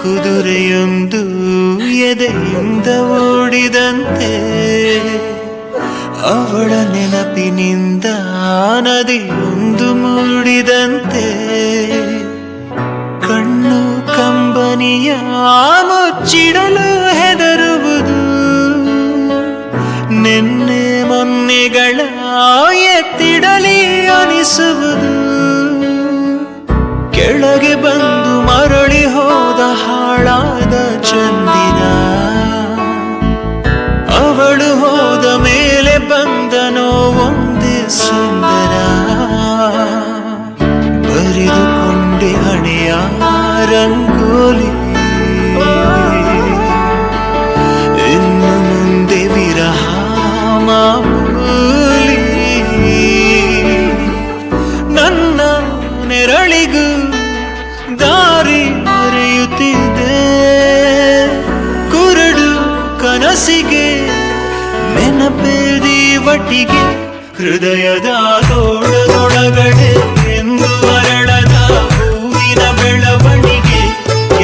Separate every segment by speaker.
Speaker 1: ಕುದುರೆಯೊಂದು ಎದೆಯಿಂದ ಓಡಿದಂತೆ ಅವಳ ನೆನಪಿನಿಂದ ನದಿಯೊಂದು ಮೂಡಿದಂತೆ ಕಣ್ಣು ಕಂಬನಿಯ ಮುಚ್ಚಿಡಲು ಹೆದರುವುದು ನಿನ್ನೆ ಮೊನ್ನೆಗಳ ಎತ್ತಿಡಲಿ ಅನಿಸುವುದು ಕೆಳಗೆ ಬಂದು ಮರಳಿ ಹೋದ ಹಾಳಾದ ಚಂದಿರ ಅವಳು ಹೋದ ಮೇಲೆ ಬಂದನೋ ಒಂದೇ ಸುಂದರ ಬರೆದುಕೊಂಡೆ ಹಣೆಯ ರಂಗೋಲಿ ಇನ್ನು ಮುಂದೆ ವಿರಹ ಮಾಮೂಲಿ ನನ್ನ ನೆರಳಿಗೂ ದಾರಿ ಮರೆಯುತ್ತಿದೆ ಕುರುಡು ಕನಸಿಗೆ ನೆನಪೇದಿ ಒಟ್ಟಿಗೆ ಹೃದಯದ ತೋಳದೊಳಗಡೆ ಎಂದು ಅರಳದ ಹೂವಿನ ಬೆಳವಣಿಗೆ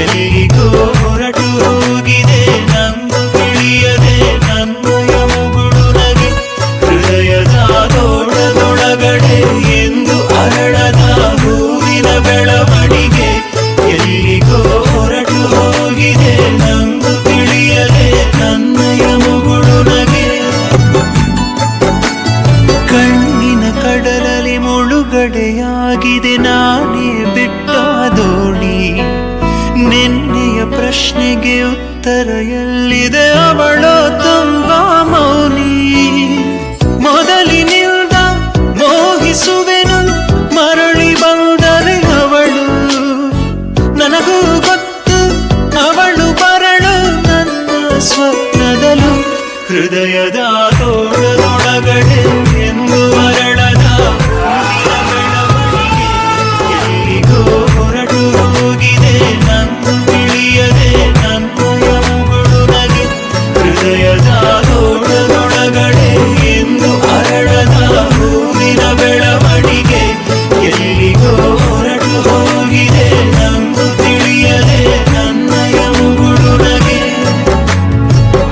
Speaker 1: ಎಲ್ಲಿಗೋ ಹೊರಟು ಹೋಗಿದೆ ನಂದು ತಿಳಿಯದೆ ನನ್ನಯ ಮುಗುಳು ನಗೆ ಹೃದಯದ ತೋಳದೊಳಗಡೆ ಎಂದು ಅರಳದ ಹೂವಿನ ಬೆಳವಣಿಗೆ ಎಲ್ಲಿಗೋ ಹೊರಟು ಹೋಗಿದೆ ನಂದು ತಿಳಿಯದೆ ನನ್ನಯ ಮುಗುಳು ನಗೆ ಕಣ್ಣಿನ ಕಡಲಲ್ಲಿ ಮುಳುಗಡೆಯಾಗಿದೆ ನಾನೇ ಬಿಟ್ಟ ದೋಣಿ ನಿನ್ನೆಯ ಪ್ರಶ್ನೆಗೆ ಉತ್ತರ ಎಲ್ಲಿದೆ ಅವಳು ತುಂಬಾ ಮೌನಿ